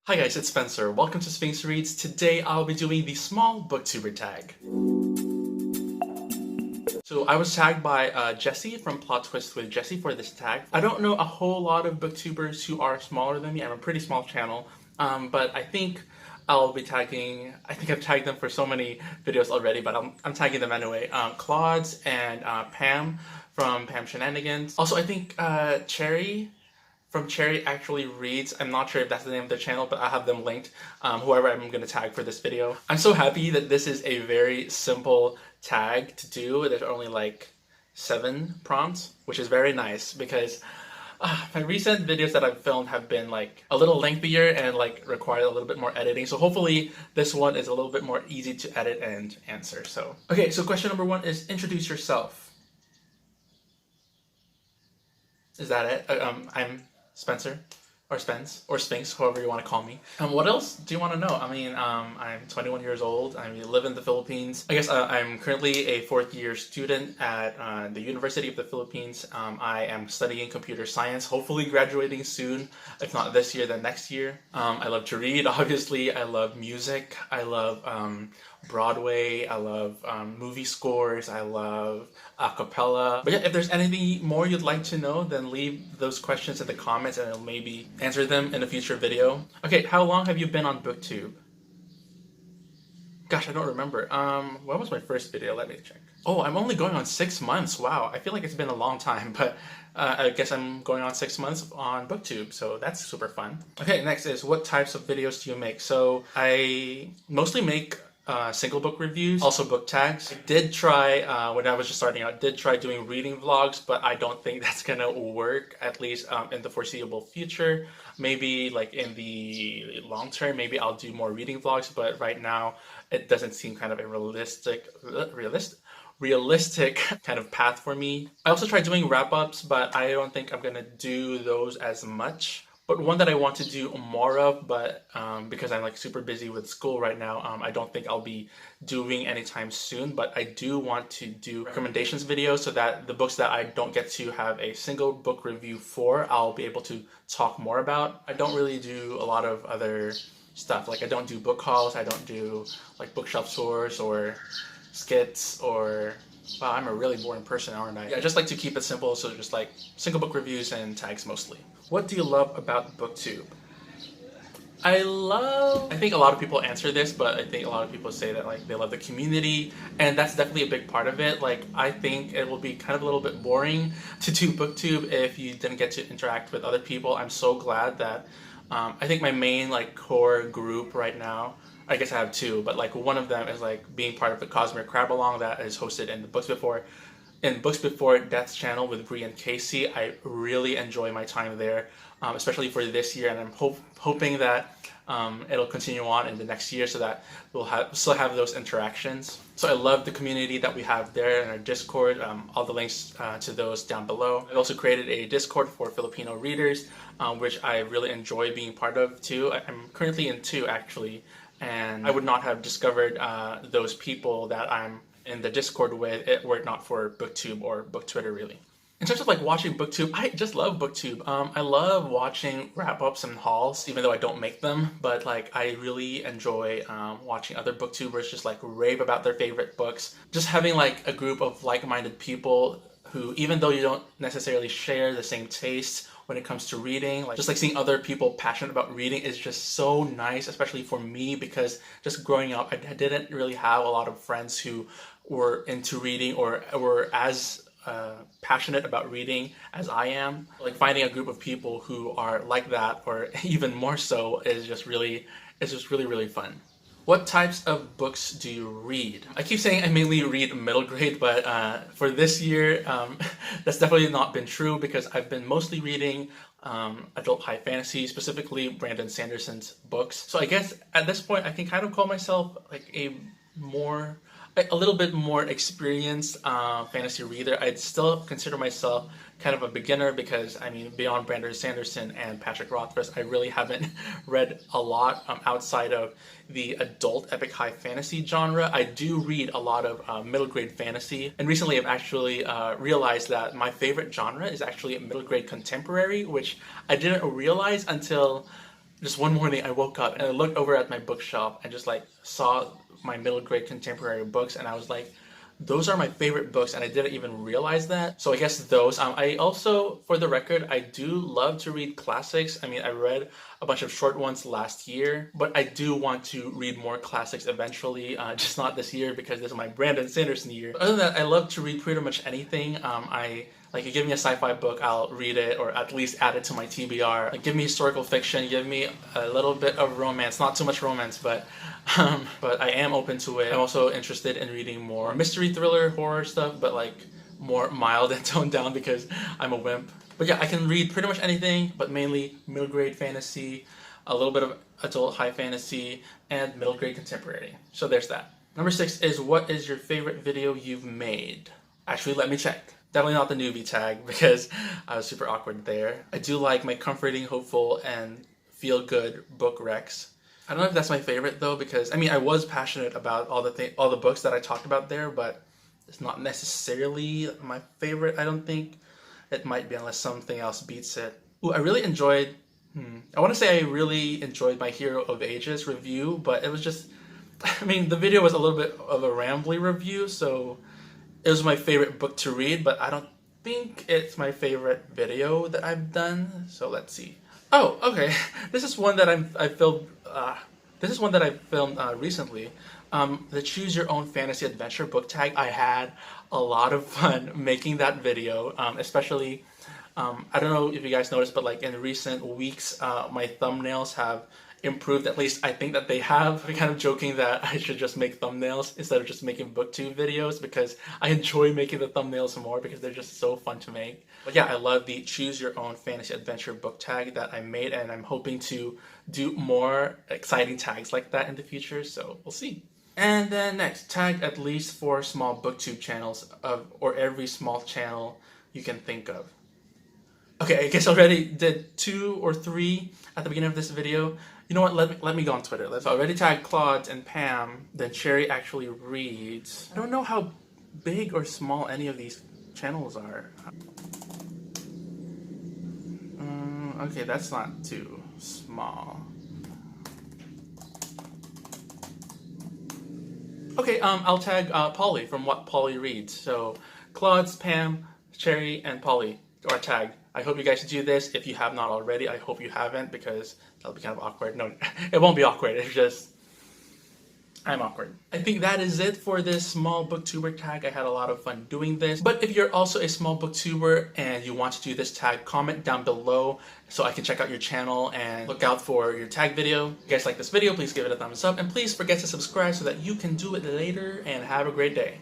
Hi guys, it's Spencer. Welcome to Sphinx Reads. Today I'll be doing the small booktuber tag. So I was tagged by Jesse from Plot Twist with Jesse for this tag. I don't know a whole lot of booktubers who are smaller than me. I'm a pretty small channel, but I think I'll be tagging, I think I've tagged them for so many videos already, but I'm tagging them anyway. Claude's and Pam from Pam Shenanigans. Also, I think Cherry from Cherry Actually Reads. I'm not sure if that's the name of their channel, but I have them linked, whoever I'm going to tag for this video. I'm so happy that this is a very simple tag to do. There's only like 7 prompts, which is very nice because my recent videos that I've filmed have been like a little lengthier and like required a little bit more editing. So hopefully this one is a little bit more easy to edit and answer. So, okay, so question number 1 is introduce yourself. Is that it? I'm Spencer, or Spence, or Sphinx, however you want to call me. What else do you want to know? I mean, I'm 21 years old. I live in the Philippines. I guess I'm currently a 4th year student at the University of the Philippines. I am studying computer science, hopefully graduating soon. If not this year, then next year. I love to read, obviously. I love music. I love Broadway. I love movie scores. I love a cappella. But yeah, if there's anything more you'd like to know, then leave those questions in the comments and I'll maybe answer them in a future video. Okay, how long have you been on Booktube? Gosh, I don't remember. When was my first video? Let me check. Oh, I'm only going on 6 months. Wow, I feel like it's been a long time, but I guess I'm going on 6 months on Booktube, so that's super fun. Okay, next is what types of videos do you make? So I mostly make single book reviews, also book tags. I did try, when I was just starting out, did try doing reading vlogs, but I don't think that's gonna work, at least in the foreseeable future. Maybe like in the long term, maybe I'll do more reading vlogs, but right now it doesn't seem kind of a realistic kind of path for me. I also tried doing wrap-ups, but I don't think I'm gonna do those as much. But one that I want to do more of, but because I'm like super busy with school right now, I don't think I'll be doing anytime soon. But I do want to do recommendations videos so that the books that I don't get to have a single book review for, I'll be able to talk more about. I don't really do a lot of other stuff. Like I don't do book hauls, I don't do like bookshelf tours or skits or... Wow, I'm a really boring person, aren't I? I just like to keep it simple, so just like single book reviews and tags mostly. What do you love about Booktube? I think a lot of people answer this, but I think a lot of people say that like they love the community, and that's definitely a big part of it. Like I think it will be kind of a little bit boring to do Booktube if you didn't get to interact with other people. I'm so glad that I think my main like core group right now, I guess I have 2, but like one of them is like being part of the Cosmere Crab Along that is hosted in the Books Before Death's channel with Bree and Casey. I really enjoy my time there, especially for this year, and I'm hoping that it'll continue on in the next year so that we'll still have those interactions. So I love the community that we have there in our Discord. All the links to those down below. I've also created a Discord for Filipino readers, which I really enjoy being part of too. I'm currently in 2 actually, and I would not have discovered those people that I'm in the Discord with were it not for Booktube or Book Twitter really. In terms of like watching Booktube, I just love Booktube. I love watching wrap-ups and hauls, even though I don't make them, but like I really enjoy watching other booktubers just like rave about their favorite books. Just having like a group of like-minded people who, even though you don't necessarily share the same tastes when it comes to reading, like just like seeing other people passionate about reading is just so nice, especially for me, because just growing up I didn't really have a lot of friends who were into reading or were as passionate about reading as I am. Like finding a group of people who are like that, or even more so, is just really fun. What types of books do you read? I keep saying I mainly read middle grade, but for this year, that's definitely not been true because I've been mostly reading adult high fantasy, specifically Brandon Sanderson's books. So I guess at this point I can kind of call myself like a little bit more experienced fantasy reader. I'd still consider myself kind of a beginner because, I mean, beyond Brandon Sanderson and Patrick Rothfuss, I really haven't read a lot outside of the adult epic high fantasy genre. I do read a lot of middle grade fantasy, and recently I've actually realized that my favorite genre is actually middle grade contemporary, which I didn't realize until Just one morning I woke up and I looked over at my bookshelf and just like saw my middle grade contemporary books, and I was like, those are my favorite books, and I didn't even realize that. So I guess those. I also, for the record, I do love to read classics. I mean, I read a bunch of short ones last year, but I do want to read more classics eventually, just not this year because this is my Brandon Sanderson year. But other than that, I love to read pretty much anything. Like, you give me a sci-fi book, I'll read it, or at least add it to my TBR. Like, give me historical fiction, give me a little bit of romance, not too much romance, but I am open to it. I'm also interested in reading more mystery, thriller, horror stuff, but like more mild and toned down because I'm a wimp. But yeah, I can read pretty much anything, but mainly middle grade fantasy, a little bit of adult high fantasy, and middle grade contemporary. So there's that. Number 6 is, what is your favorite video you've made? Actually, let me check. Definitely not the newbie tag because I was super awkward there. I do like my comforting, hopeful, and feel-good book recs. I don't know if that's my favorite though, because I mean, I was passionate about all the books that I talked about there, but it's not necessarily my favorite. I don't think it might be unless something else beats it. Ooh, I really enjoyed. I want to say I really enjoyed my Hero of Ages review, but it was just. I mean, the video was a little bit of a rambly review, so it was my favorite book to read, but I don't think it's my favorite video that I've done. So let's see. Oh, okay. This is one that I filmed. This is one that I filmed recently. The Choose Your Own Fantasy Adventure book tag. I had a lot of fun making that video, especially. I don't know if you guys noticed, but like in recent weeks, my thumbnails have improved. At least I think that they have. I'm kind of joking that I should just make thumbnails instead of just making Booktube videos, because I enjoy making the thumbnails more because they're just so fun to make. But yeah, I love the Choose Your Own Fantasy Adventure book tag that I made, and I'm hoping to do more exciting tags like that in the future, so we'll see. And then next, tag at least 4 small Booktube channels or every small channel you can think of. Okay, I guess I already did 2 or 3 at the beginning of this video. You know what, let me go on Twitter. So I already tagged Claude and Pam, then Cherry Actually Reads. I don't know how big or small any of these channels are. Okay, that's not too small. Okay, I'll tag Polly from What Polly Reads. So Claude, Pam, Cherry, and Polly are tagged. I hope you guys do this. If you have not already, I hope you haven't, because that'll be kind of awkward. No, it won't be awkward. It's just, I'm awkward. I think that is it for this small booktuber tag. I had a lot of fun doing this. But if you're also a small booktuber and you want to do this tag, comment down below so I can check out your channel and look out for your tag video. If you guys like this video, please give it a thumbs up. And please forget to subscribe so that you can do it later, and have a great day.